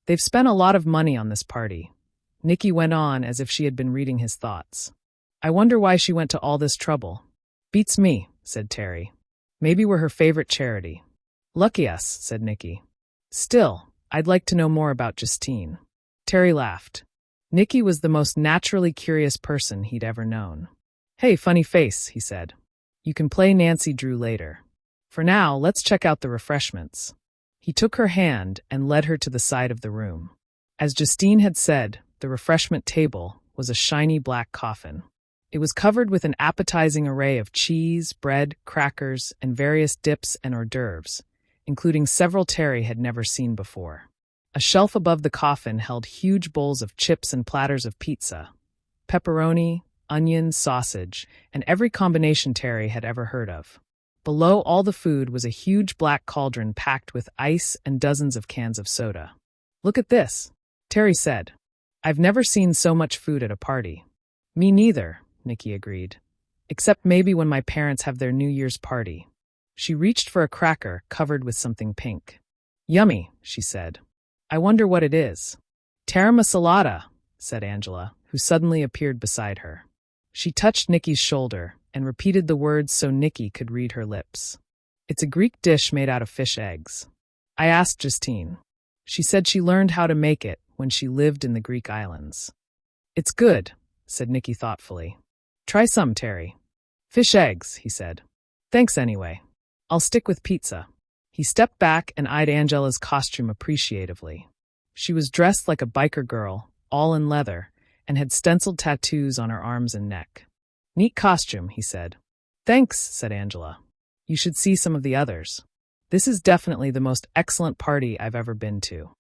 They've spent a lot of money on this party. Nikki went on as if she had been reading his thoughts. I wonder why she went to all this trouble. Beats me, said Terry. Maybe we're her favorite charity. Lucky us, said Nikki. Still, I'd like to know more about Justine. Terry laughed. Nikki was the most naturally curious person he'd ever known. Hey, funny face, he said. You can play Nancy Drew later. For now, let's check out the refreshments. He took her hand and led her to the side of the room. As Justine had said, the refreshment table was a shiny black coffin. It was covered with an appetizing array of cheese, bread, crackers, and various dips and hors d'oeuvres, including several Terry had never seen before. A shelf above the coffin held huge bowls of chips and platters of pizza, pepperoni, onion, sausage, and every combination Terry had ever heard of. Below all the food was a huge black cauldron packed with ice and dozens of cans of soda. Look at this, Terry said. I've never seen so much food at a party. Me neither, Nikki agreed. Except maybe when my parents have their New Year's party. She reached for a cracker covered with something pink. Yummy, she said. I wonder what it is. Terra Masalata, said Angela, who suddenly appeared beside her. She touched Nikki's shoulder and repeated the words so Nikki could read her lips. It's a Greek dish made out of fish eggs. I asked Justine. She said she learned how to make it when she lived in the Greek islands. It's good, said Nikki thoughtfully. Try some, Terry. Fish eggs, he said. Thanks anyway. I'll stick with pizza. He stepped back and eyed Angela's costume appreciatively. She was dressed like a biker girl, all in leather, and had stenciled tattoos on her arms and neck. Neat costume, he said. Thanks, said Angela. You should see some of the others. This is definitely the most excellent party I've ever been to.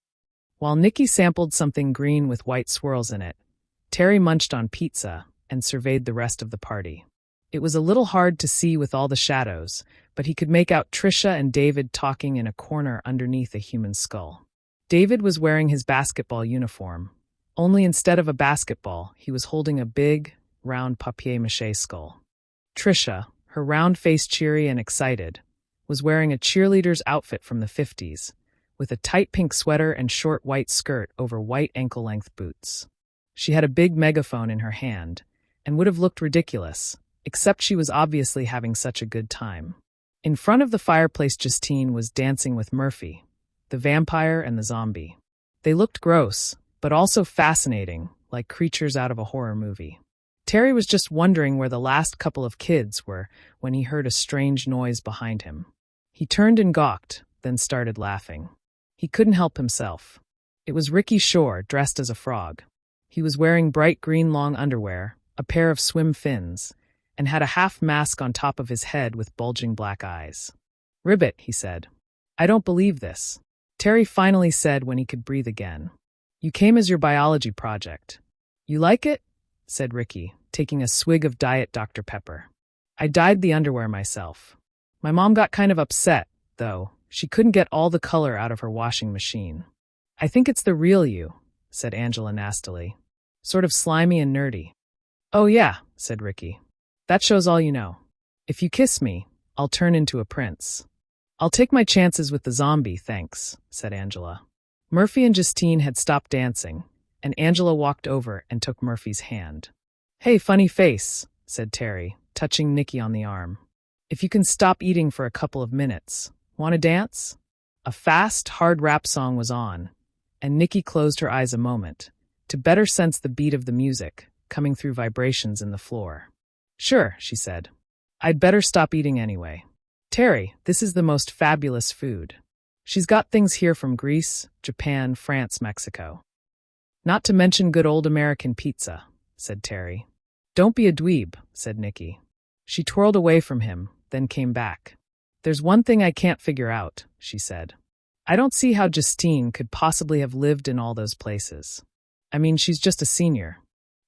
While Nikki sampled something green with white swirls in it, Terry munched on pizza and surveyed the rest of the party. It was a little hard to see with all the shadows, but he could make out Trisha and David talking in a corner underneath a human skull. David was wearing his basketball uniform, only instead of a basketball, he was holding a big, round papier-mâché skull. Trisha, her round face cheery and excited, was wearing a cheerleader's outfit from the 50s, with a tight pink sweater and short white skirt over white ankle-length boots. She had a big megaphone in her hand, and would have looked ridiculous, except she was obviously having such a good time. In front of the fireplace, Justine was dancing with Murphy, the vampire and the zombie. They looked gross, but also fascinating, like creatures out of a horror movie. Terry was just wondering where the last couple of kids were when he heard a strange noise behind him. He turned and gawked, then started laughing. He couldn't help himself. It was Ricky Shore, dressed as a frog. He was wearing bright green long underwear, a pair of swim fins, and had a half mask on top of his head with bulging black eyes. Ribbit, he said. I don't believe this. Terry finally said when he could breathe again. You came as your biology project. You like it? Said Ricky, taking a swig of Diet Dr. Pepper. I dyed the underwear myself. My mom got kind of upset, though. She couldn't get all the color out of her washing machine. I think it's the real you, said Angela nastily. Sort of slimy and nerdy. Oh yeah, said Ricky. That shows all you know. If you kiss me, I'll turn into a prince. I'll take my chances with the zombie, thanks, said Angela. Murphy and Justine had stopped dancing, and Angela walked over and took Murphy's hand. Hey, funny face, said Terry, touching Nikki on the arm. If you can stop eating for a couple of minutes, want to dance? A fast, hard rap song was on, and Nikki closed her eyes a moment, to better sense the beat of the music, coming through vibrations in the floor. Sure, she said. I'd better stop eating anyway. Terry, this is the most fabulous food. She's got things here from Greece, Japan, France, Mexico. Not to mention good old American pizza, said Terry. Don't be a dweeb, said Nikki. She twirled away from him, then came back. There's one thing I can't figure out, she said. I don't see how Justine could possibly have lived in all those places. I mean, she's just a senior.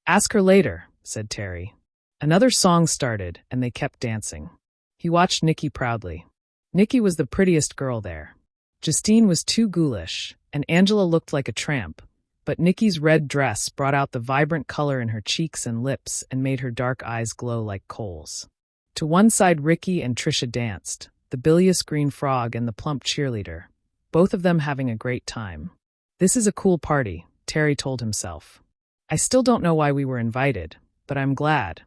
Ask her later, said Terry. Another song started, and they kept dancing. He watched Nikki proudly. Nikki was the prettiest girl there. Justine was too ghoulish, and Angela looked like a tramp, but Nikki's red dress brought out the vibrant color in her cheeks and lips and made her dark eyes glow like coals. To one side, Ricky and Trisha danced, the bilious green frog and the plump cheerleader, both of them having a great time. This is a cool party, Terry told himself. I still don't know why we were invited, but I'm glad.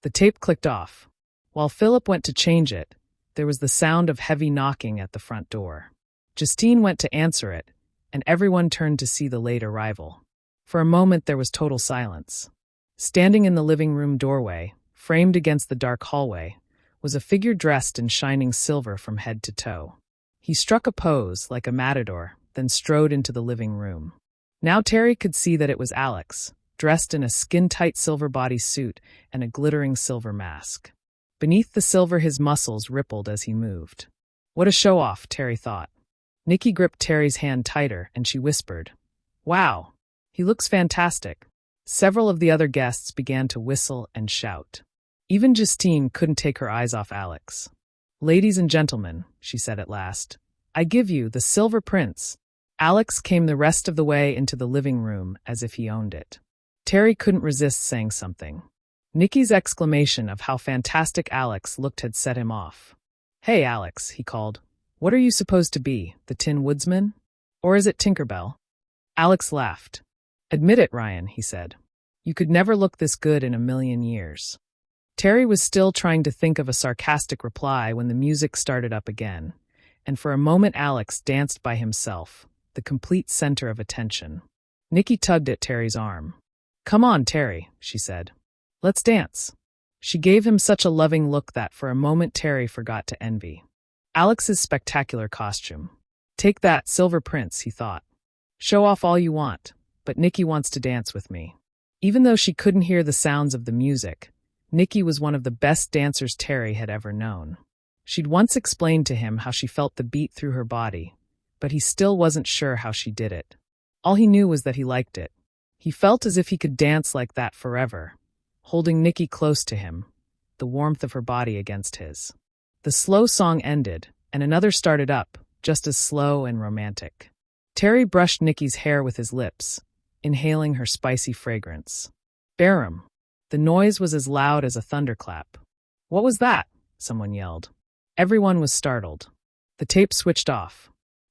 The tape clicked off. While Philip went to change it, there was the sound of heavy knocking at the front door. Justine went to answer it, and everyone turned to see the late arrival. For a moment there was total silence. Standing in the living room doorway, framed against the dark hallway, was a figure dressed in shining silver from head to toe. He struck a pose like a matador, then strode into the living room. Now Terry could see that it was Alex, dressed in a skin-tight silver bodysuit and a glittering silver mask. Beneath the silver his muscles rippled as he moved. What a show-off, Terry thought. Nikki gripped Terry's hand tighter and she whispered, "Wow, he looks fantastic." Several of the other guests began to whistle and shout. Even Justine couldn't take her eyes off Alex. "Ladies and gentlemen," she said at last, "I give you the Silver Prince." Alex came the rest of the way into the living room as if he owned it. Terry couldn't resist saying something. Nikki's exclamation of how fantastic Alex looked had set him off. "Hey, Alex," he called. "What are you supposed to be, the Tin Woodsman? Or is it Tinkerbell?" Alex laughed. "Admit it, Ryan," he said. "You could never look this good in a million years." Terry was still trying to think of a sarcastic reply when the music started up again, and for a moment Alex danced by himself, the complete center of attention. Nikki tugged at Terry's arm. "Come on, Terry," she said. "Let's dance." She gave him such a loving look that for a moment Terry forgot to envy Alex's spectacular costume. "Take that, Silver Prince," he thought. "Show off all you want, but Nikki wants to dance with me." Even though she couldn't hear the sounds of the music, Nikki was one of the best dancers Terry had ever known. She'd once explained to him how she felt the beat through her body, but he still wasn't sure how she did it. All he knew was that he liked it. He felt as if he could dance like that forever, holding Nikki close to him, the warmth of her body against his. The slow song ended, and another started up, just as slow and romantic. Terry brushed Nikki's hair with his lips, inhaling her spicy fragrance. "Barum." The noise was as loud as a thunderclap. "What was that?" someone yelled. Everyone was startled. The tape switched off.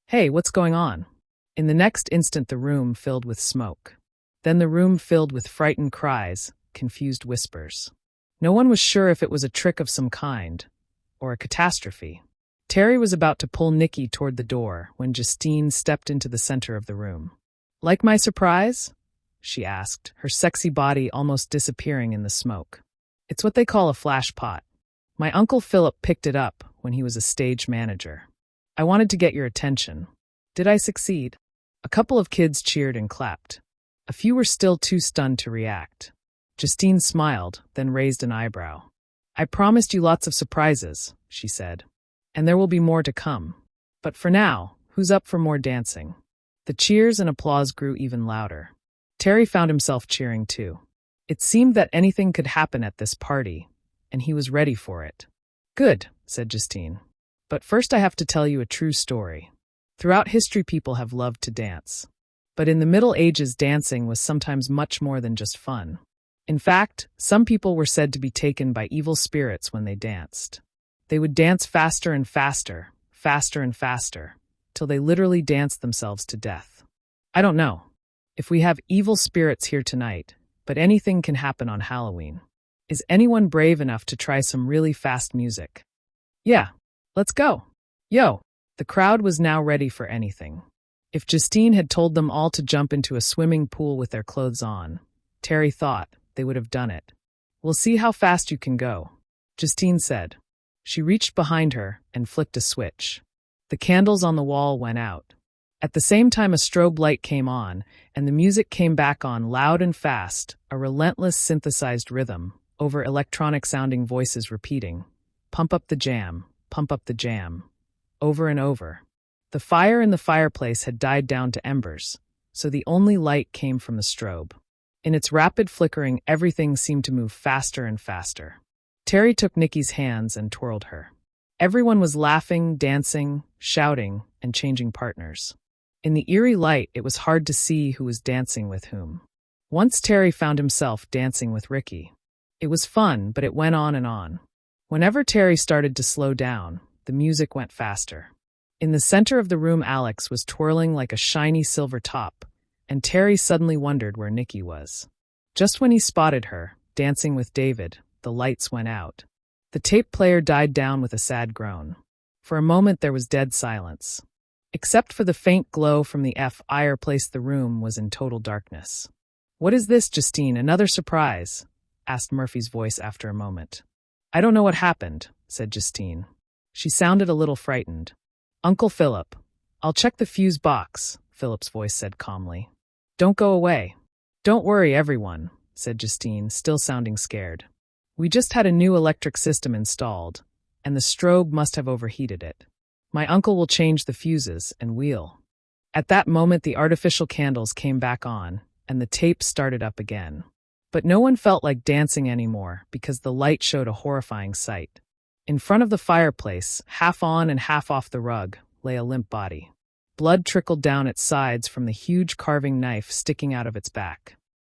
"Hey, what's going on?" In the next instant the room filled with smoke. Then the room filled with frightened cries, confused whispers. No one was sure if it was a trick of some kind, or a catastrophe. Terry was about to pull Nikki toward the door when Justine stepped into the center of the room. "Like my surprise?" she asked, her sexy body almost disappearing in the smoke. "It's what they call a flash pot. My Uncle Philip picked it up when he was a stage manager. I wanted to get your attention. Did I succeed?" A couple of kids cheered and clapped. A few were still too stunned to react. Justine smiled, then raised an eyebrow. "I promised you lots of surprises," she said. "And there will be more to come. But for now, who's up for more dancing?" The cheers and applause grew even louder. Terry found himself cheering too. It seemed that anything could happen at this party, and he was ready for it. "Good," said Justine. "But first I have to tell you a true story. Throughout history people have loved to dance. But in the Middle Ages dancing was sometimes much more than just fun. In fact, some people were said to be taken by evil spirits when they danced. They would dance faster and faster, faster and faster, till they literally danced themselves to death. I don't know if we have evil spirits here tonight, but anything can happen on Halloween. Is anyone brave enough to try some really fast music?" "Yeah, let's go." "Yo!" The crowd was now ready for anything. If Justine had told them all to jump into a swimming pool with their clothes on, Terry thought they would have done it. "We'll see how fast you can go," Justine said. She reached behind her and flicked a switch. The candles on the wall went out. At the same time a strobe light came on, and the music came back on loud and fast, a relentless synthesized rhythm, over electronic-sounding voices repeating, "Pump up the jam, pump up the jam," over and over. The fire in the fireplace had died down to embers, so the only light came from the strobe. In its rapid flickering, everything seemed to move faster and faster. Terry took Nikki's hands and twirled her. Everyone was laughing, dancing, shouting, and changing partners. In the eerie light, it was hard to see who was dancing with whom. Once Terry found himself dancing with Ricky. It was fun, but it went on and on. Whenever Terry started to slow down, the music went faster. In the center of the room, Alex was twirling like a shiny silver top, and Terry suddenly wondered where Nikki was. Just when he spotted her, dancing with David, the lights went out. The tape player died down with a sad groan. For a moment there was dead silence. Except for the faint glow from the fireplace, the room was in total darkness. "What is this, Justine, another surprise?" asked Murphy's voice after a moment. "I don't know what happened," said Justine. She sounded a little frightened. "Uncle Philip, I'll check the fuse box," Philip's voice said calmly. "Don't go away." "Don't worry, everyone," said Justine, still sounding scared. "We just had a new electric system installed, and the strobe must have overheated it. My uncle will change the fuses, and we'll—" At that moment the artificial candles came back on, and the tape started up again. But no one felt like dancing anymore because the light showed a horrifying sight. In front of the fireplace, half on and half off the rug, lay a limp body. Blood trickled down its sides from the huge carving knife sticking out of its back.